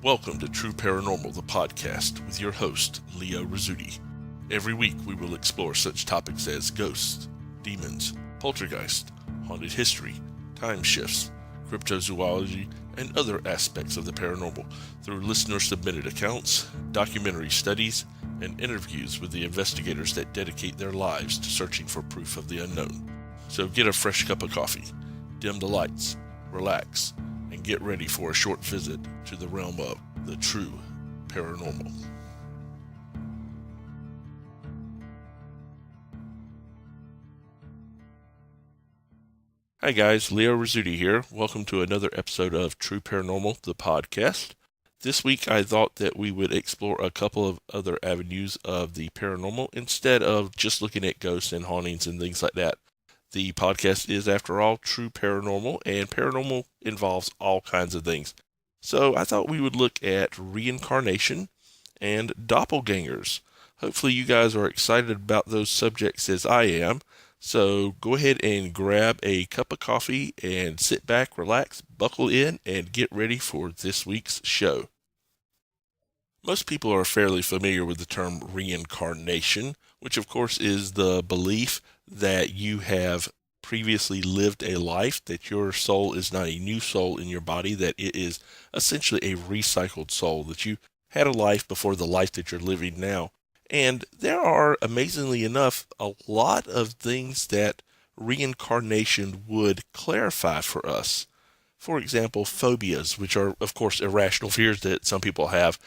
Welcome to True Paranormal, the podcast, with your host, Leo Rizzuti. Every week we will explore such topics as ghosts, demons, poltergeist, haunted history, time shifts, cryptozoology, and other aspects of the paranormal through listener-submitted accounts, documentary studies, and interviews with the investigators that dedicate their lives to searching for proof of the unknown. So get a fresh cup of coffee, dim the lights, relax, and get ready for a short visit to the realm of the true paranormal. Hi guys, Leo Rizzuti here. Welcome to another episode of True Paranormal, the podcast. This week I thought that we would explore a couple of other avenues of the paranormal instead of just looking at ghosts and hauntings and things like that. The podcast is, after all, true paranormal, and paranormal involves all kinds of things. So I thought we would look at reincarnation and doppelgangers. Hopefully you guys are excited about those subjects as I am. So go ahead and grab a cup of coffee and sit back, relax, buckle in, and get ready for this week's show. Most people are fairly familiar with the term reincarnation, which of course is the belief that you have previously lived a life, that your soul is not a new soul in your body, that it is essentially a recycled soul, that you had a life before the life that you're living now. And there are, amazingly enough, a lot of things that reincarnation would clarify for us. For example, phobias, which are, of course, irrational fears that some people have.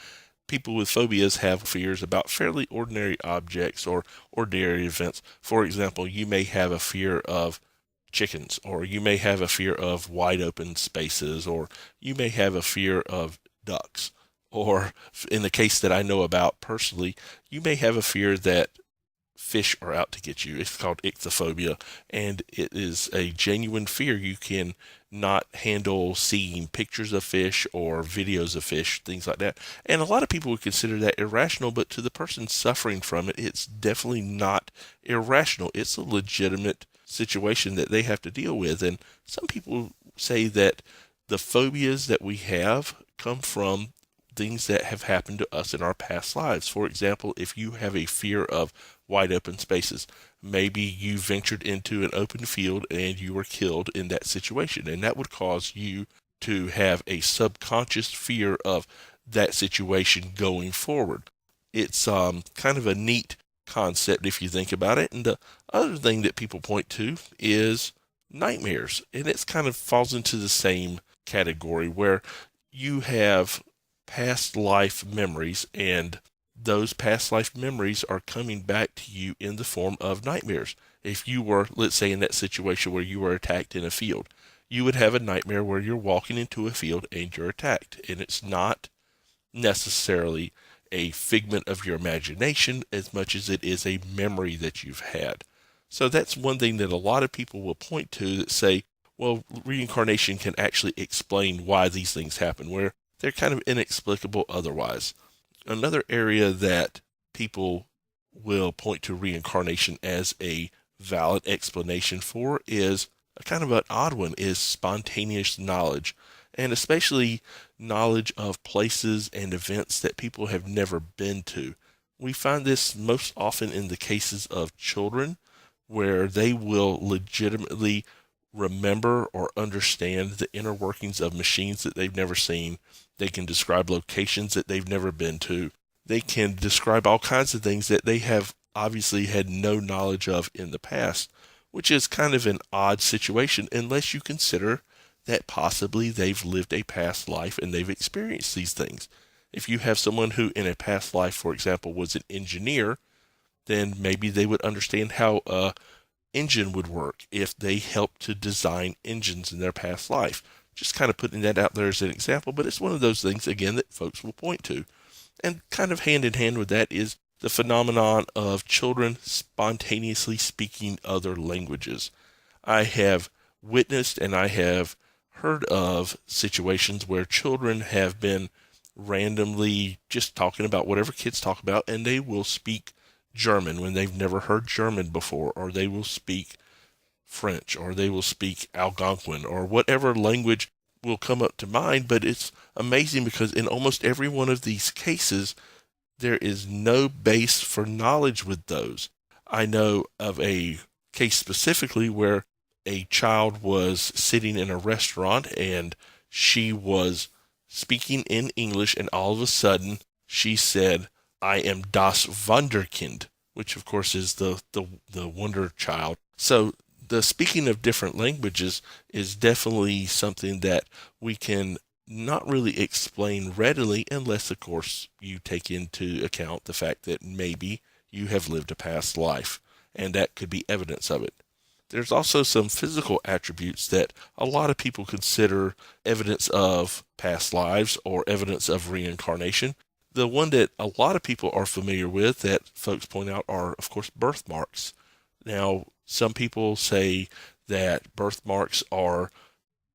People with phobias have fears about fairly ordinary objects or ordinary events. For example, you may have a fear of chickens, or you may have a fear of wide open spaces, or you may have a fear of ducks. Or in the case that I know about personally, you may have a fear that fish are out to get you. It's called ichthyophobia, and it is a genuine fear. You can not handle seeing pictures of fish or videos of fish, things like that. And a lot of people would consider that irrational, but to the person suffering from it, it's definitely not irrational. It's a legitimate situation that they have to deal with. And some people say that the phobias that we have come from things that have happened to us in our past lives. For example, if you have a fear of wide open spaces, maybe you ventured into an open field and you were killed in that situation, and that would cause you to have a subconscious fear of that situation going forward. It's kind of a neat concept if you think about it. And the other thing that people point to is nightmares, and it's kind of falls into the same category where you have past life memories, and those past life memories are coming back to you in the form of nightmares. If you were, let's say, in that situation where you were attacked in a field, you would have a nightmare where you're walking into a field and you're attacked, and it's not necessarily a figment of your imagination as much as it is a memory that you've had. So that's one thing that a lot of people will point to that say, well, reincarnation can actually explain why these things happen, where they're kind of inexplicable otherwise. Another area that people will point to reincarnation as a valid explanation for is a kind of an odd one, is spontaneous knowledge, and especially knowledge of places and events that people have never been to. We find this most often in the cases of children, where they will legitimately remember or understand the inner workings of machines that they've never seen. They can describe locations that they've never been to. They can describe all kinds of things that they have obviously had no knowledge of in the past, which is kind of an odd situation unless you consider that possibly they've lived a past life and they've experienced these things. If you have someone who in a past life, for example, was an engineer, then maybe they would understand how a engine would work if they helped to design engines in their past life. Just kind of putting that out there as an example, but it's one of those things, again, that folks will point to. And kind of hand in hand with that is the phenomenon of children spontaneously speaking other languages. I have witnessed and I have heard of situations where children have been randomly just talking about whatever kids talk about, and they will speak German when they've never heard German before, or they will speak French, or they will speak Algonquin, or whatever language will come up to mind, but it's amazing because in almost every one of these cases, there is no base for knowledge with those. I know of a case specifically where a child was sitting in a restaurant and she was speaking in English, and all of a sudden she said, "I am das Wunderkind," which of course is the wonder child. So the speaking of different languages is definitely something that we can not really explain readily unless, of course, you take into account the fact that maybe you have lived a past life, and that could be evidence of it. There's also some physical attributes that a lot of people consider evidence of past lives or evidence of reincarnation. The one that a lot of people are familiar with that folks point out are, of course, birthmarks. Now, some people say that birthmarks are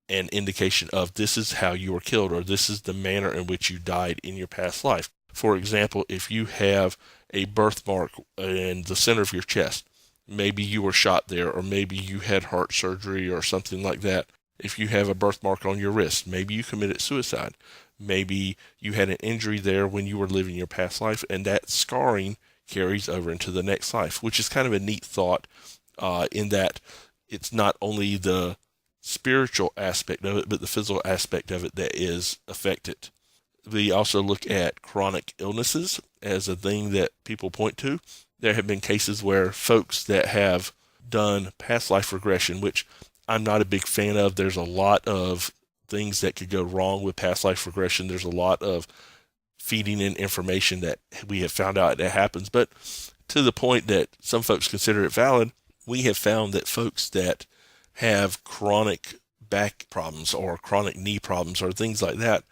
an indication of this is how you were killed, or this is the manner in which you died in your past life. For example, if you have a birthmark in the center of your chest, maybe you were shot there, or maybe you had heart surgery or something like that. If you have a birthmark on your wrist, maybe you committed suicide. Maybe you had an injury there when you were living your past life, and that scarring carries over into the next life, which is kind of a neat thought in that it's not only the spiritual aspect of it, but the physical aspect of it that is affected. We also look at chronic illnesses as a thing that people point to. There have been cases where folks that have done past life regression, which I'm not a big fan of. There's a lot of things that could go wrong with past life regression. There's a lot of feeding in information that we have found out that happens, but to the point that some folks consider it valid, we have found that folks that have chronic back problems or chronic knee problems or things like that,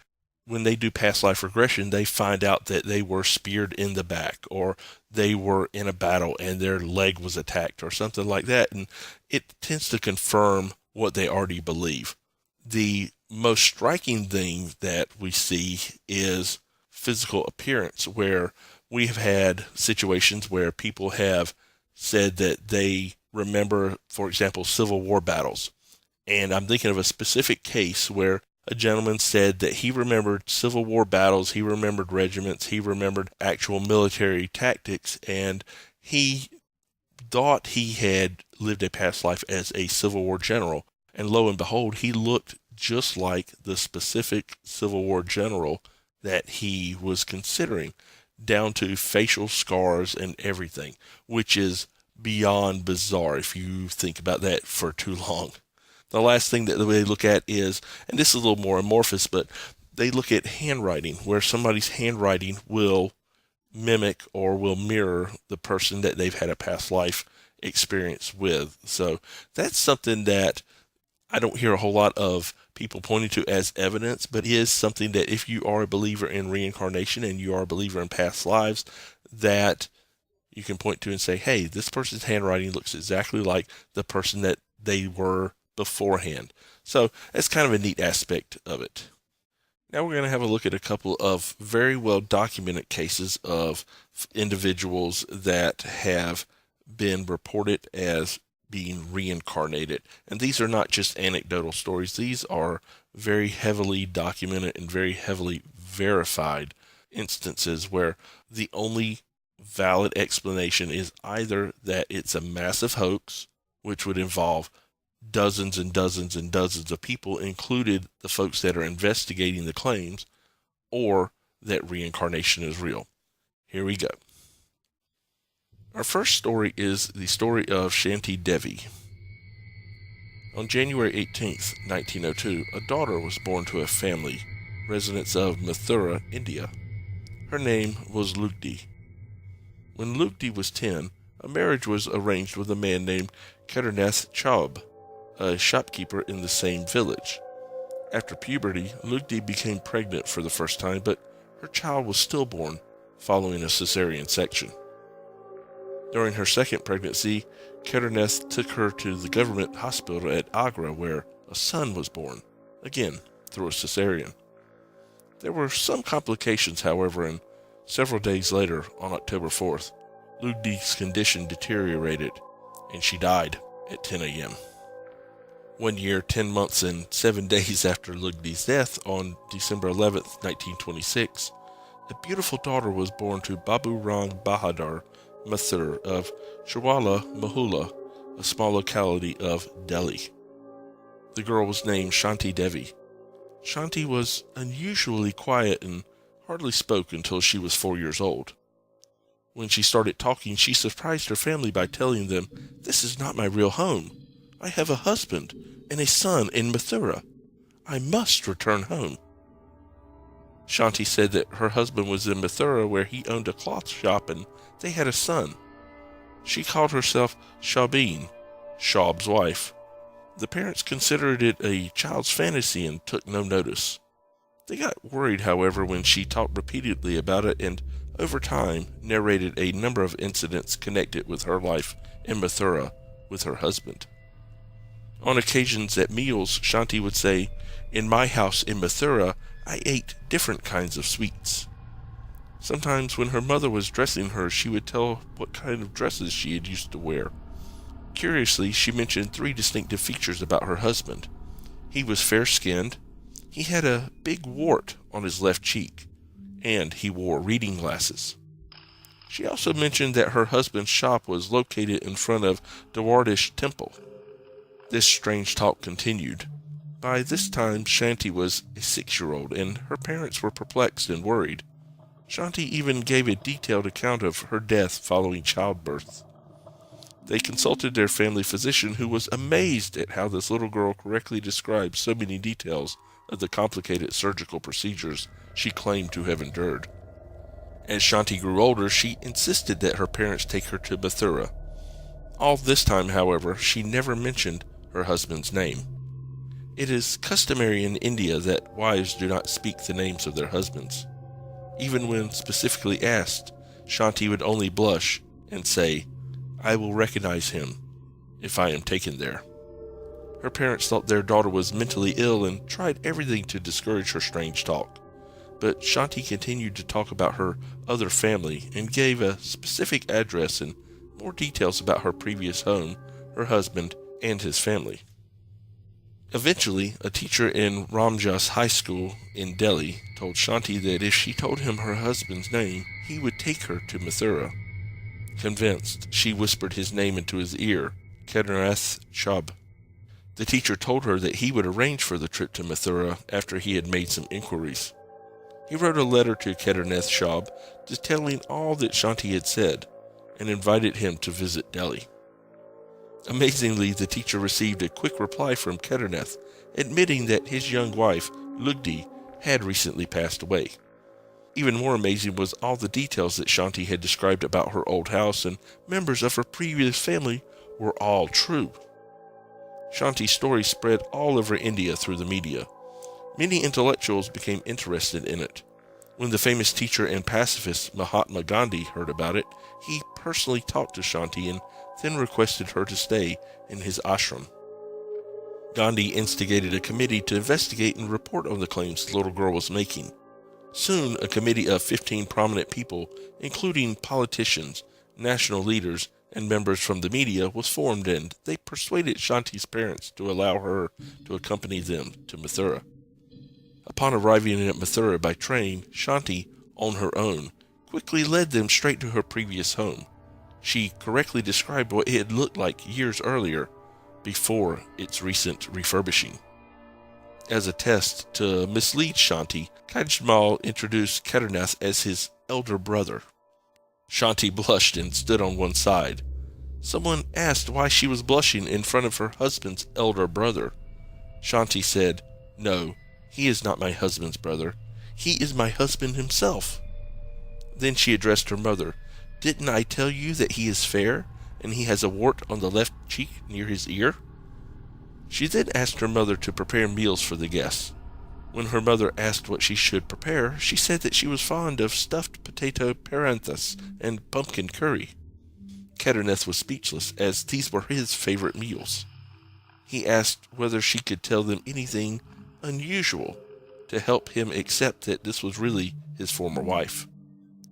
when they do past life regression, they find out that they were speared in the back, or they were in a battle and their leg was attacked or something like that. And it tends to confirm what they already believe. The most striking thing that we see is physical appearance, where we have had situations where people have said that they remember, for example, Civil War battles. And I'm thinking of a specific case where a gentleman said that he remembered Civil War battles, he remembered regiments, he remembered actual military tactics, and he thought he had lived a past life as a Civil War general. And lo and behold, he looked just like the specific Civil War general that he was considering, down to facial scars and everything, which is beyond bizarre if you think about that for too long. The last thing that they look at is, and this is a little more amorphous, but they look at handwriting, where somebody's handwriting will mimic or will mirror the person that they've had a past life experience with. So that's something that I don't hear a whole lot of people pointing to as evidence, but is something that if you are a believer in reincarnation and you are a believer in past lives, that you can point to and say, hey, this person's handwriting looks exactly like the person that they were beforehand. So that's kind of a neat aspect of it. Now we're going to have a look at a couple of very well documented cases of individuals that have been reported as being reincarnated. And these are not just anecdotal stories. These are very heavily documented and very heavily verified instances where the only valid explanation is either that it's a massive hoax, which would involve dozens and dozens and dozens of people, included the folks that are investigating the claims, or that reincarnation is real. Here we go. Our first story is the story of Shanti Devi. On January 18th, 1902, a daughter was born to a family, residents of Mathura, India. Her name was Lugdi. When Lugdi was 10, a marriage was arranged with a man named Kedarnath Chaub, a shopkeeper in the same village. After puberty, Lugdi became pregnant for the first time, but her child was stillborn following a cesarean section. During her second pregnancy, Kedarnath took her to the government hospital at Agra, where a son was born, again through a cesarean. There were some complications, however, and several days later, on October 4th, Lugdi's condition deteriorated, and she died at 10 a.m. 1 year, 10 months, and 7 days after Lugdi's death on December 11th, 1926, a beautiful daughter was born to Babu Rang Bahadur Mathur of Shirwala Mahula, a small locality of Delhi. The girl was named Shanti Devi. Shanti was unusually quiet and hardly spoke until she was 4 years old. When she started talking, she surprised her family by telling them, "This is not my real home. I have a husband and a son in Mathura. I must return home." Shanti said that her husband was in Mathura, where he owned a cloth shop, and they had a son. She called herself Shabin, Shab's wife. The parents considered it a child's fantasy and took no notice. They got worried, however, when she talked repeatedly about it and, over time, narrated a number of incidents connected with her life in Mathura with her husband. On occasions at meals, Shanti would say, "In my house in Mathura, I ate different kinds of sweets." Sometimes when her mother was dressing her, she would tell what kind of dresses she had used to wear. Curiously, she mentioned 3 distinctive features about her husband. He was fair-skinned, he had a big wart on his left cheek, and he wore reading glasses. She also mentioned that her husband's shop was located in front of Dwardish Temple. This strange talk continued. By this time, Shanti was a 6-year-old, and her parents were perplexed and worried. Shanti even gave a detailed account of her death following childbirth. They consulted their family physician, who was amazed at how this little girl correctly described so many details of the complicated surgical procedures she claimed to have endured. As Shanti grew older, she insisted that her parents take her to Mathura. All this time, however, she never mentioned her husband's name. It is customary in India that wives do not speak the names of their husbands. Even when specifically asked, Shanti would only blush and say, "I will recognize him if I am taken there." Her parents thought their daughter was mentally ill and tried everything to discourage her strange talk. But Shanti continued to talk about her other family and gave a specific address and more details about her previous home, her husband, and his family. Eventually, a teacher in Ramjas High School in Delhi told Shanti that if she told him her husband's name, he would take her to Mathura. Convinced, she whispered his name into his ear, Kedarnath Shab. The teacher told her that he would arrange for the trip to Mathura after he had made some inquiries. He wrote a letter to Kedarnath Shab detailing all that Shanti had said and invited him to visit Delhi. Amazingly, the teacher received a quick reply from Kedarnath, admitting that his young wife, Lugdi, had recently passed away. Even more amazing was all the details that Shanti had described about her old house and members of her previous family were all true. Shanti's story spread all over India through the media. Many intellectuals became interested in it. When the famous teacher and pacifist Mahatma Gandhi heard about it, he personally talked to Shanti and then requested her to stay in his ashram. Gandhi instigated a committee to investigate and report on the claims the little girl was making. Soon, a committee of 15 prominent people, including politicians, national leaders, and members from the media, was formed, and they persuaded Shanti's parents to allow her to accompany them to Mathura. Upon arriving at Mathura by train, Shanti, on her own, quickly led them straight to her previous home. She correctly described what it had looked like years earlier, before its recent refurbishing. As a test to mislead Shanti, Kajmal introduced Kedarnath as his elder brother. Shanti blushed and stood on one side. Someone asked why she was blushing in front of her husband's elder brother. Shanti said, "No, he is not my husband's brother. He is my husband himself." Then she addressed her mother. "Didn't I tell you that he is fair, and he has a wart on the left cheek near his ear?" She then asked her mother to prepare meals for the guests. When her mother asked what she should prepare, she said that she was fond of stuffed potato paranthas and pumpkin curry. Kedarnath was speechless, as these were his favorite meals. He asked whether she could tell them anything unusual to help him accept that this was really his former wife.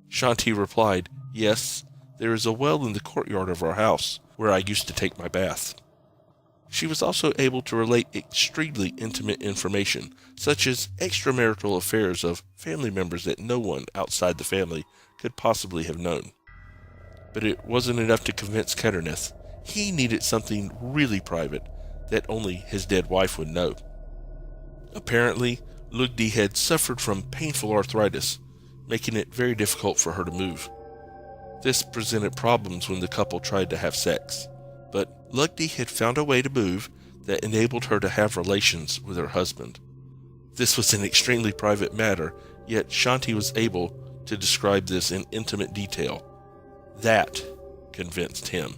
Shanti replied, "Yes, there is a well in the courtyard of our house, where I used to take my bath." She was also able to relate extremely intimate information, such as extramarital affairs of family members that no one outside the family could possibly have known. But it wasn't enough to convince Ketterneth. He needed something really private that only his dead wife would know. Apparently, Lugdi had suffered from painful arthritis, making it very difficult for her to move. This presented problems when the couple tried to have sex, but Lugdi had found a way to move that enabled her to have relations with her husband. This was an extremely private matter, yet Shanti was able to describe this in intimate detail. That convinced him.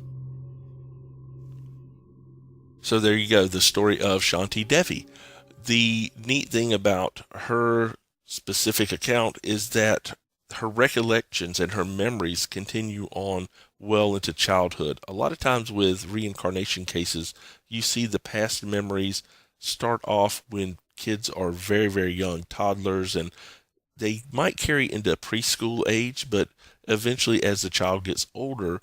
So there you go, the story of Shanti Devi. The neat thing about her specific account is that her recollections and her memories continue on well into childhood. A lot of times with reincarnation cases, you see the past memories start off when kids are very, very young, toddlers, and they might carry into preschool age, but eventually as the child gets older,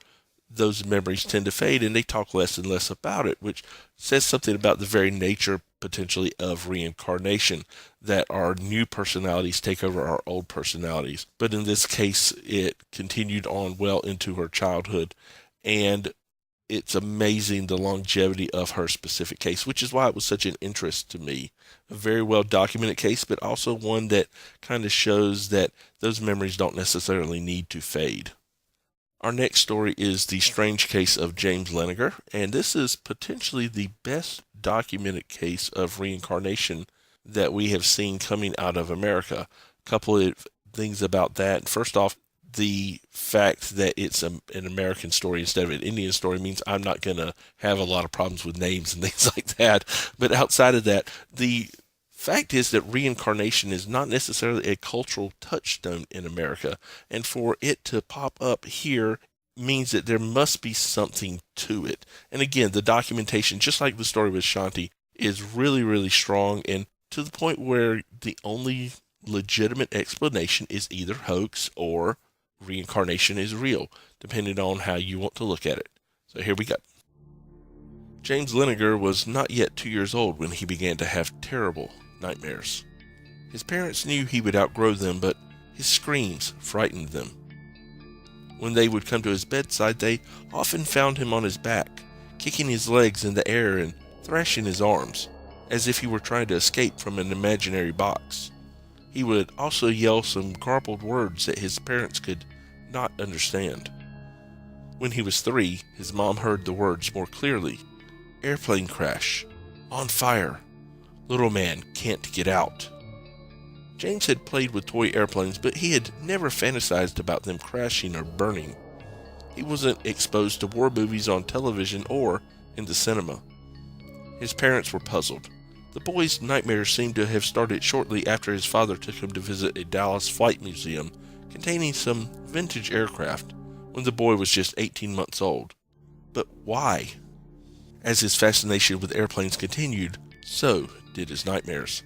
those memories tend to fade and they talk less and less about it, which says something about the very nature potentially of reincarnation, that our new personalities take over our old personalities. But in this case, it continued on well into her childhood, and it's amazing the longevity of her specific case, which is why it was such an interest to me. A very well documented case, but also one that kind of shows that those memories don't necessarily need to fade. Our next story is the strange case of James Leniger, and this is potentially the best documented case of reincarnation that we have seen coming out of America. A couple of things about that. First off, the fact that it's an American story instead of an Indian story means I'm not going to have a lot of problems with names and things like that. But outside of that, the fact is that reincarnation is not necessarily a cultural touchstone in America, and for it to pop up here means that there must be something to it. And again, the documentation, just like the story with Shanti, is really, really strong, and to the point where the only legitimate explanation is either hoax or reincarnation is real, depending on how you want to look at it. So here we go. James Leniger was not yet 2 years old when he began to have terrible nightmares. His parents knew he would outgrow them, but his screams frightened them. When they would come to his bedside, they often found him on his back, kicking his legs in the air and thrashing his arms, as if he were trying to escape from an imaginary box. He would also yell some garbled words that his parents could not understand. When he was 3, his mom heard the words more clearly. Airplane crash. On fire. Little man can't get out. James had played with toy airplanes, but he had never fantasized about them crashing or burning. He wasn't exposed to war movies on television or in the cinema. His parents were puzzled. The boy's nightmares seemed to have started shortly after his father took him to visit a Dallas flight museum containing some vintage aircraft when the boy was just 18 months old. But why? As his fascination with airplanes continued, so did his nightmares.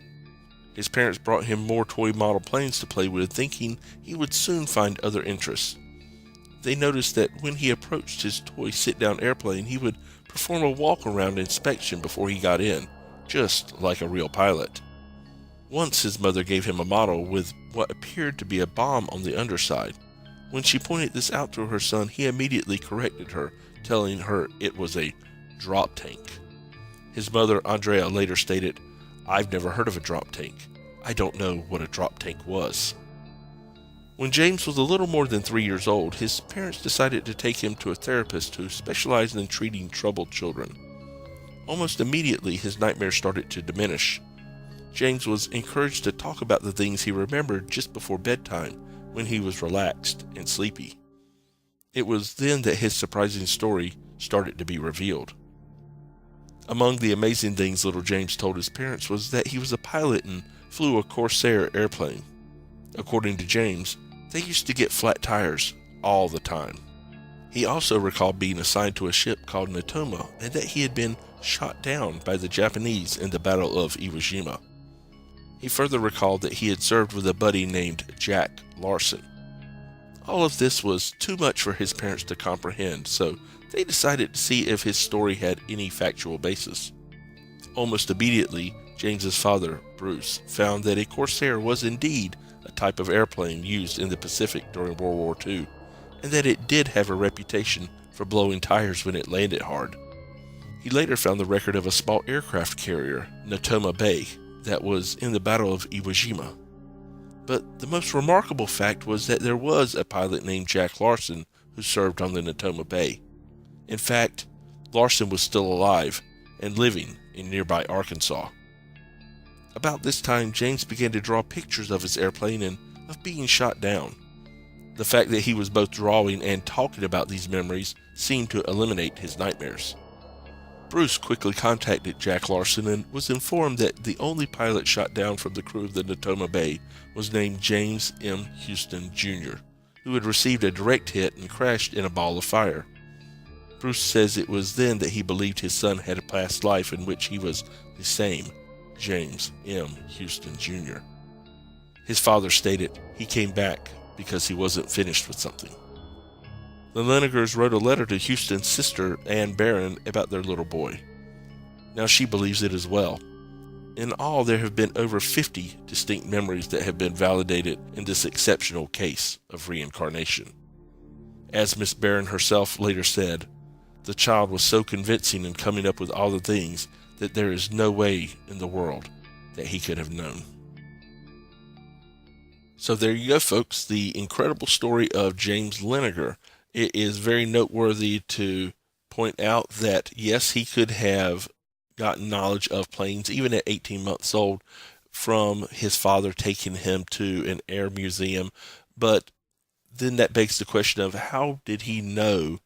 His parents brought him more toy model planes to play with, thinking he would soon find other interests. They noticed that when he approached his toy sit-down airplane, he would perform a walk-around inspection before he got in, just like a real pilot. Once his mother gave him a model with what appeared to be a bomb on the underside. When she pointed this out to her son, he immediately corrected her, telling her it was a drop tank. His mother, Andrea, later stated, "I've never heard of a drop tank. I don't know what a drop tank was." When James was a little more than 3 years old, his parents decided to take him to a therapist who specialized in treating troubled children. Almost immediately, his nightmares started to diminish. James was encouraged to talk about the things he remembered just before bedtime when he was relaxed and sleepy. It was then that his surprising story started to be revealed. Among the amazing things little James told his parents was that he was a pilot and flew a Corsair airplane. According to James, they used to get flat tires all the time. He also recalled being assigned to a ship called Natoma and that he had been shot down by the Japanese in the Battle of Iwo Jima. He further recalled that he had served with a buddy named Jack Larson. All of this was too much for his parents to comprehend, so they decided to see if his story had any factual basis. Almost immediately, James's father, Bruce, found that a Corsair was indeed a type of airplane used in the Pacific during World War II, and that it did have a reputation for blowing tires when it landed hard. He later found the record of a small aircraft carrier, Natoma Bay, that was in the Battle of Iwo Jima. But the most remarkable fact was that there was a pilot named Jack Larson who served on the Natoma Bay. In fact, Larson was still alive and living in nearby Arkansas. About this time, James began to draw pictures of his airplane and of being shot down. The fact that he was both drawing and talking about these memories seemed to eliminate his nightmares. Bruce quickly contacted Jack Larson and was informed that the only pilot shot down from the crew of the Natoma Bay was named James M. Houston, Jr., who had received a direct hit and crashed in a ball of fire. Bruce says it was then that he believed his son had a past life in which he was the same James M. Houston, Jr. His father stated he came back because he wasn't finished with something. The Leningers wrote a letter to Houston's sister, Ann Barron, about their little boy. Now she believes it as well. In all, there have been over 50 distinct memories that have been validated in this exceptional case of reincarnation. As Miss Barron herself later said, the child was so convincing in coming up with all the things that there is no way in the world that he could have known. So there you go, folks, the incredible story of James Leninger. It is very noteworthy to point out that, yes, he could have gotten knowledge of planes, even at 18 months old, from his father taking him to an air museum. But then that begs the question of, how did he know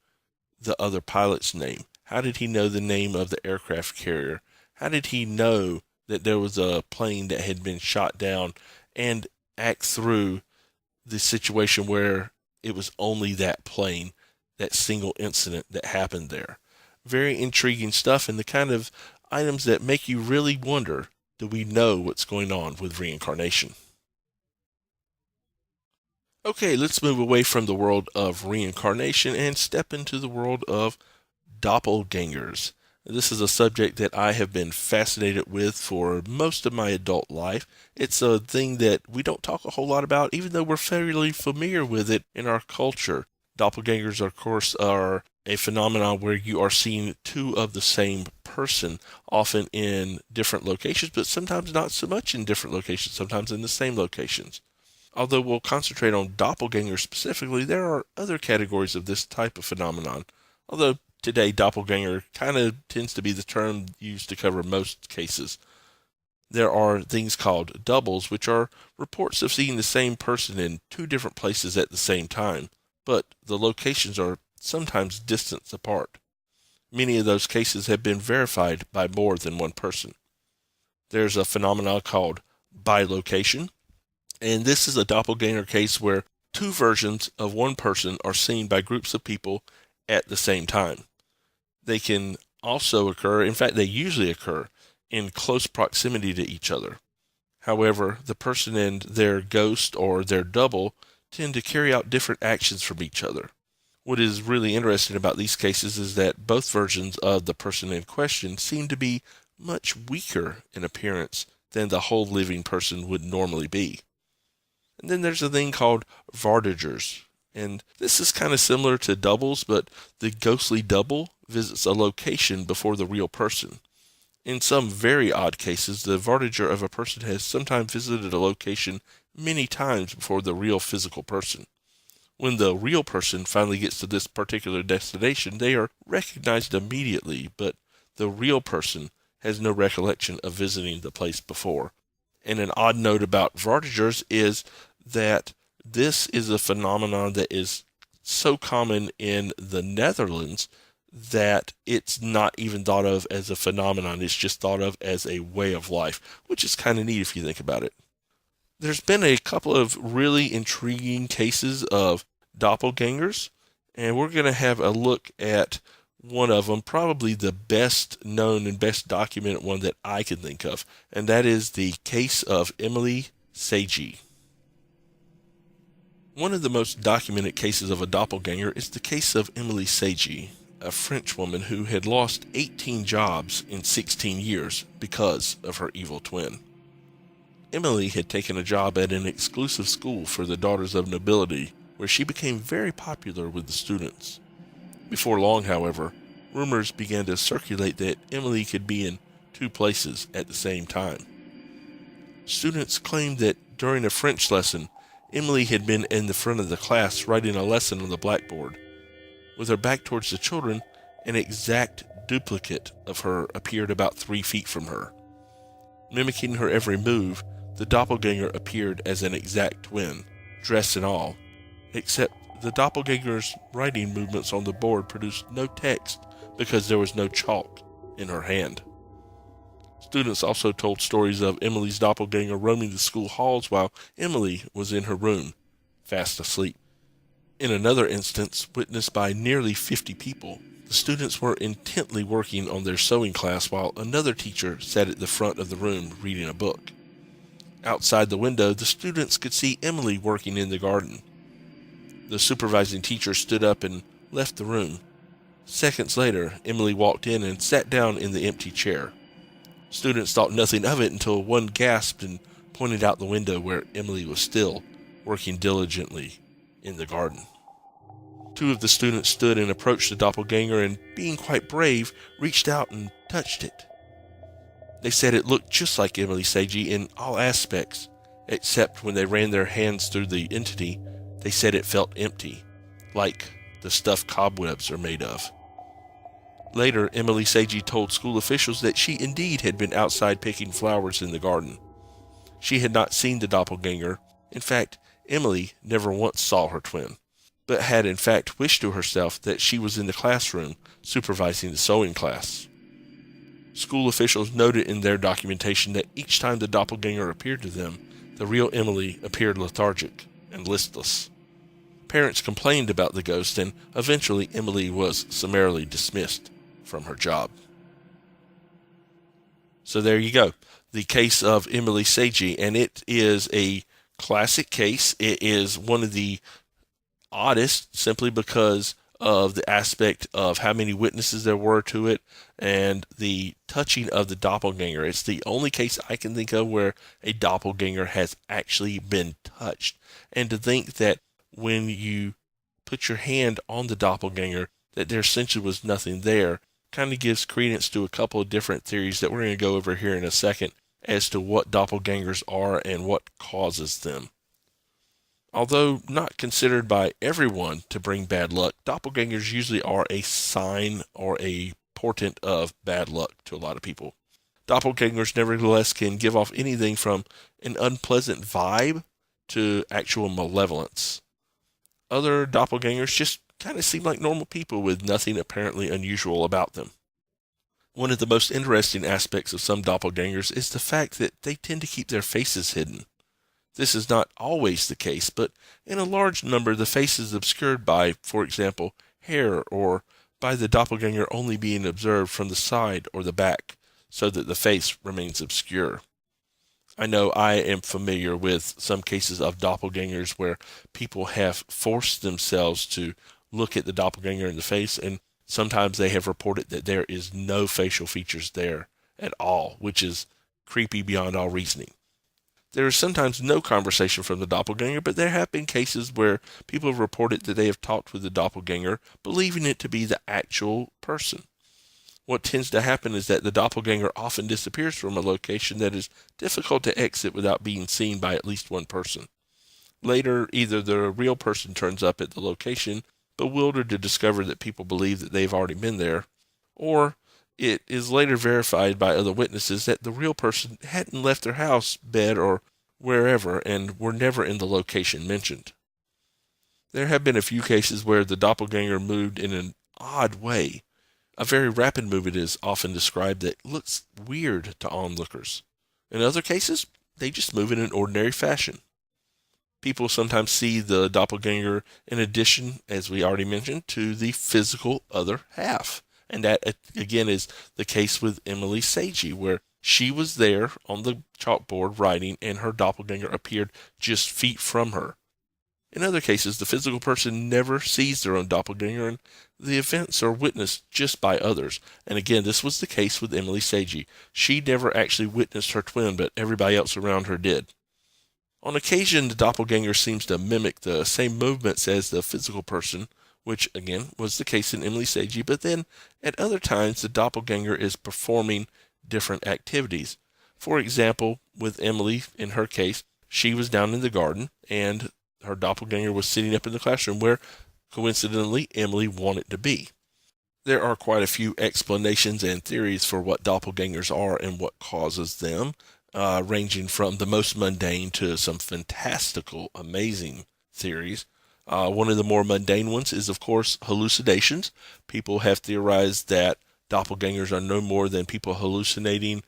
the other pilot's name? How did he know the name of the aircraft carrier? How did he know that there was a plane that had been shot down, and act through the situation where it was only that plane, that single incident that happened there? Very intriguing stuff, and the kind of items that make you really wonder, do we know what's going on with reincarnation? Okay, let's move away from the world of reincarnation and step into the world of doppelgangers. This is a subject that I have been fascinated with for most of my adult life. It's a thing that we don't talk a whole lot about, even though we're fairly familiar with it in our culture. Doppelgangers, of course, are a phenomenon where you are seeing two of the same person, often in different locations, but sometimes not so much in different locations, sometimes in the same locations. Although we'll concentrate on doppelgangers specifically, there are other categories of this type of phenomenon. Although today, doppelganger kind of tends to be the term used to cover most cases. There are things called doubles, which are reports of seeing the same person in two different places at the same time, but the locations are sometimes distance apart. Many of those cases have been verified by more than one person. There's a phenomenon called bilocation, and this is a doppelganger case where two versions of one person are seen by groups of people at the same time. They can also occur, in fact, they usually occur in close proximity to each other. However, the person and their ghost or their double tend to carry out different actions from each other. What is really interesting about these cases is that both versions of the person in question seem to be much weaker in appearance than the whole living person would normally be. And then there's a thing called vartigers. And this is kind of similar to doubles, but the ghostly double visits a location before the real person. In some very odd cases, the vartiger of a person has sometimes visited a location many times before the real physical person. When the real person finally gets to this particular destination, they are recognized immediately, but the real person has no recollection of visiting the place before. And an odd note about vartigers is that this is a phenomenon that is so common in the Netherlands that it's not even thought of as a phenomenon. It's just thought of as a way of life, which is kind of neat if you think about it. There's been a couple of really intriguing cases of doppelgangers, and we're going to have a look at one of them, probably the best known and best documented one that I can think of, and that is the case of Emily Seiji. One of the most documented cases of a doppelganger is the case of Emily Seiji. a French woman who had lost 18 jobs in 16 years because of her evil twin. Emily had taken a job at an exclusive school for the daughters of nobility, where she became very popular with the students. Before long, however, rumors began to circulate that Emily could be in two places at the same time. Students claimed that during a French lesson, Emily had been in the front of the class writing a lesson on the blackboard. With her back towards the children, an exact duplicate of her appeared about 3 feet from her. Mimicking her every move, the doppelganger appeared as an exact twin, dress and all, except the doppelganger's writing movements on the board produced no text because there was no chalk in her hand. Students also told stories of Emily's doppelganger roaming the school halls while Emily was in her room, fast asleep. In another instance, witnessed by nearly 50 people, the students were intently working on their sewing class while another teacher sat at the front of the room reading a book. Outside the window, the students could see Emily working in the garden. The supervising teacher stood up and left the room. Seconds later, Emily walked in and sat down in the empty chair. Students thought nothing of it until one gasped and pointed out the window where Emily was still working diligently in the garden. 2 of the students stood and approached the doppelganger and, being quite brave, reached out and touched it. They said it looked just like Emily Seiji in all aspects, except when they ran their hands through the entity, they said it felt empty, like the stuff cobwebs are made of. Later, Emily Seiji told school officials that she indeed had been outside picking flowers in the garden. She had not seen the doppelganger. In fact, Emily never once saw her twin, but had in fact wished to herself that she was in the classroom supervising the sewing class. School officials noted in their documentation that each time the doppelganger appeared to them, the real Emily appeared lethargic and listless. Parents complained about the ghost, and eventually Emily was summarily dismissed from her job. So there you go, the case of Emily Seiji, and it is a classic case. It is one of the oddest simply because of the aspect of how many witnesses there were to it and the touching of the doppelganger. It's the only case I can think of where a doppelganger has actually been touched. And to think that when you put your hand on the doppelganger, that there essentially was nothing there, kind of gives credence to a couple of different theories that we're going to go over here in a second as to what doppelgangers are and what causes them. Although not considered by everyone to bring bad luck, doppelgangers usually are a sign or a portent of bad luck to a lot of people. Doppelgangers nevertheless can give off anything from an unpleasant vibe to actual malevolence. Other doppelgangers just kind of seem like normal people with nothing apparently unusual about them. One of the most interesting aspects of some doppelgangers is the fact that they tend to keep their faces hidden. This is not always the case, but in a large number the face is obscured by, for example, hair, or by the doppelganger only being observed from the side or the back, so that the face remains obscure. I know I am familiar with some cases of doppelgangers where people have forced themselves to look at the doppelganger in the face, and sometimes they have reported that there is no facial features there at all, which is creepy beyond all reasoning. There is sometimes no conversation from the doppelganger, but there have been cases where people have reported that they have talked with the doppelganger, believing it to be the actual person. What tends to happen is that the doppelganger often disappears from a location that is difficult to exit without being seen by at least one person. Later, either the real person turns up at the location, bewildered to discover that people believe that they've already been there, or it is later verified by other witnesses that the real person hadn't left their house, bed, or wherever and were never in the location mentioned. There have been a few cases where the doppelganger moved in an odd way. A very rapid movement is often described that looks weird to onlookers. In other cases, they just move in an ordinary fashion. People sometimes see the doppelganger in addition, as we already mentioned, to the physical other half. And that, again, is the case with Emily Seiji, where she was there on the chalkboard writing and her doppelganger appeared just feet from her. In other cases, the physical person never sees their own doppelganger, and the events are witnessed just by others. And again, this was the case with Emily Seiji. She never actually witnessed her twin, but everybody else around her did. On occasion, the doppelganger seems to mimic the same movements as the physical person, which again was the case in Emily Seiji, but then at other times the doppelganger is performing different activities. For example, with Emily, in her case, she was down in the garden and her doppelganger was sitting up in the classroom where, coincidentally, Emily wanted to be. There are quite a few explanations and theories for what doppelgangers are and what causes them, ranging from the most mundane to some fantastical, amazing theories. One of the more mundane ones is, of course, hallucinations. People have theorized that doppelgangers are no more than people hallucinating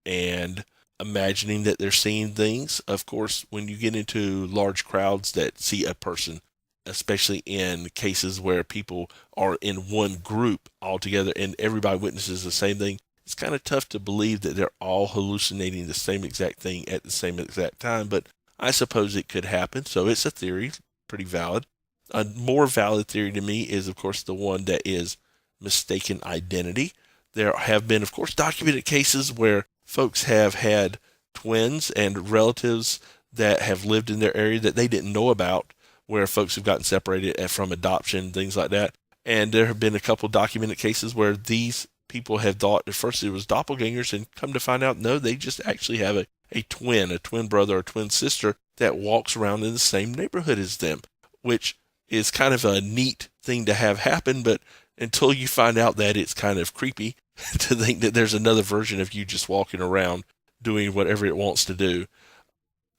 and imagining that they're seeing things. Of course, when you get into large crowds that see a person, especially in cases where people are in one group all together and everybody witnesses the same thing, it's kind of tough to believe that they're all hallucinating the same exact thing at the same exact time, but I suppose it could happen. So it's a theory, pretty valid. A more valid theory to me is, of course, the one that is mistaken identity. There have been, of course, documented cases where folks have had twins and relatives that have lived in their area that they didn't know about, where folks have gotten separated from adoption, things like that. And there have been a couple documented cases where these people have thought at first it was doppelgangers and come to find out, no, they just actually have a twin brother or twin sister that walks around in the same neighborhood as them, which is kind of a neat thing to have happen, but until you find out that, it's kind of creepy to think that there's another version of you just walking around doing whatever it wants to do.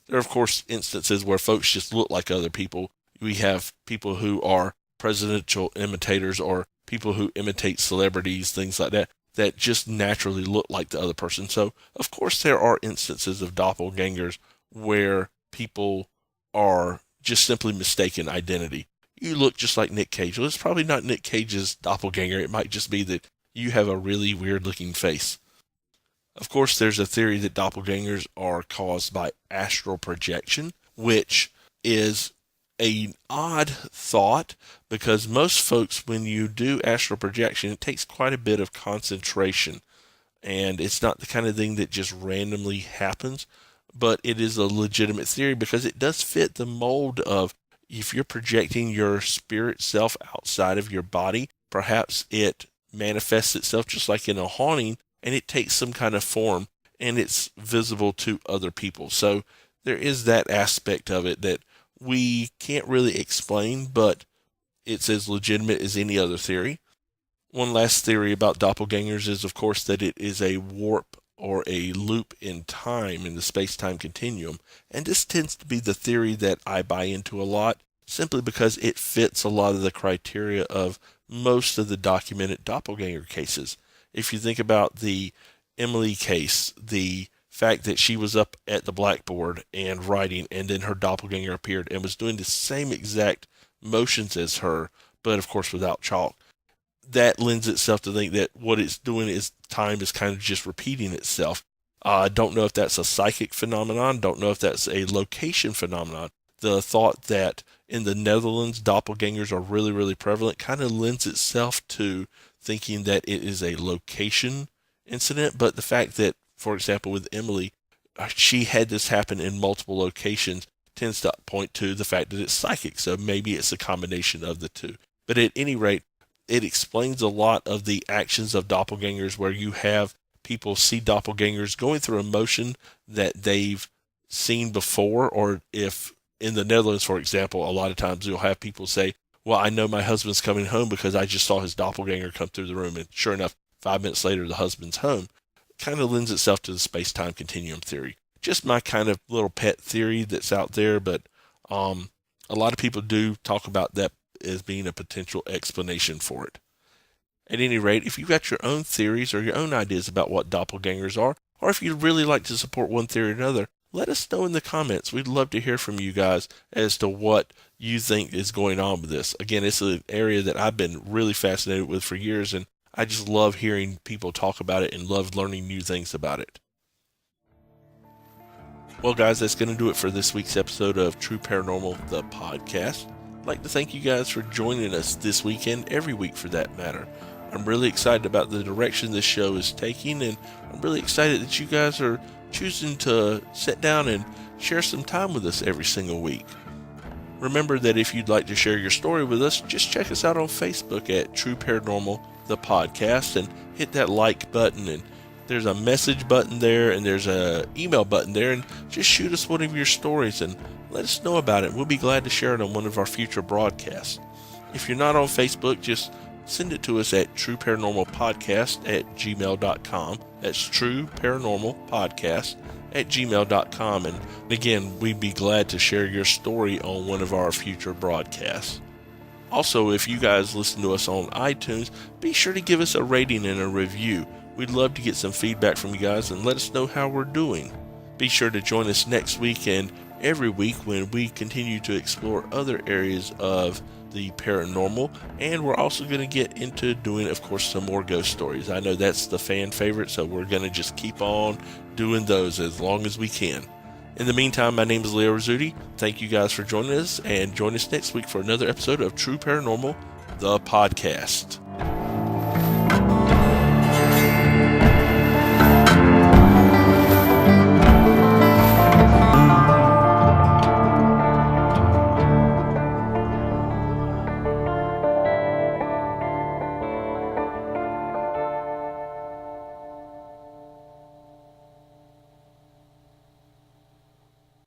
There are, of course, instances where folks just look like other people. We have people who are presidential imitators or people who imitate celebrities, things like that, that just naturally look like the other person. So, of course, there are instances of doppelgangers where people are just simply mistaken identity. You look just like Nick Cage. Well, it's probably not Nick Cage's doppelganger. It might just be that you have a really weird looking face. Of course, there's a theory that doppelgangers are caused by astral projection, which is an odd thought because most folks, when you do astral projection, it takes quite a bit of concentration, and it's not the kind of thing that just randomly happens, but it is a legitimate theory because it does fit the mold of if you're projecting your spirit self outside of your body, perhaps it manifests itself just like in a haunting, and it takes some kind of form and it's visible to other people. So there is that aspect of it that we can't really explain, but it's as legitimate as any other theory. One last theory about doppelgangers is, of course, that it is a warp or a loop in time in the space-time continuum. And this tends to be the theory that I buy into a lot, simply because it fits a lot of the criteria of most of the documented doppelganger cases. If you think about the Emily case, the fact that she was up at the blackboard and writing, and then her doppelganger appeared and was doing the same exact motions as her, but of course without chalk. That lends itself to think that what it's doing is time is kind of just repeating itself. I don't know if that's a psychic phenomenon. Don't know if that's a location phenomenon. The thought that in the Netherlands doppelgangers are really, really prevalent kind of lends itself to thinking that it is a location incident. But the fact that, for example, with Emily, she had this happen in multiple locations tends to point to the fact that it's psychic. So maybe it's a combination of the two. But at any rate, it explains a lot of the actions of doppelgangers where you have people see doppelgangers going through a motion that they've seen before, or if in the Netherlands, for example, a lot of times you'll have people say, well, I know my husband's coming home because I just saw his doppelganger come through the room, and sure enough, 5 minutes later, the husband's home. Kind of lends itself to the space-time continuum theory. Just my kind of little pet theory that's out there, but a lot of people do talk about that as being a potential explanation for it. At any rate, if you've got your own theories or your own ideas about what doppelgangers are, or if you'd really like to support one theory or another, let us know in the comments. We'd love to hear from you guys as to what you think is going on with this. Again, it's an area that I've been really fascinated with for years, and I just love hearing people talk about it and love learning new things about it. Well, guys, that's going to do it for this week's episode of True Paranormal, the podcast. I'd like to thank you guys for joining us this weekend, every week for that matter. I'm really excited about the direction this show is taking, and I'm really excited that you guys are choosing to sit down and share some time with us every single week. Remember that if you'd like to share your story with us, just check us out on Facebook at True Paranormal, the podcast, and hit that like button. And there's a message button there, and there's a email button there, and just shoot us one of your stories and let us know about it. We'll be glad to share it on one of our future broadcasts. If you're not on Facebook, just send it to us at trueparanormalpodcast@gmail.com. That's trueparanormalpodcast@gmail.com. And again, we'd be glad to share your story on one of our future broadcasts. Also, if you guys listen to us on iTunes, be sure to give us a rating and a review. We'd love to get some feedback from you guys and let us know how we're doing. Be sure to join us next week and every week when we continue to explore other areas of the paranormal, and we're also going to get into doing, of course, some more ghost stories. I know that's the fan favorite, so we're going to just keep on doing those as long as we can. In the meantime, my name is Leo Rizzuti. Thank you guys for joining us, and join us next week for another episode of True Paranormal, the podcast.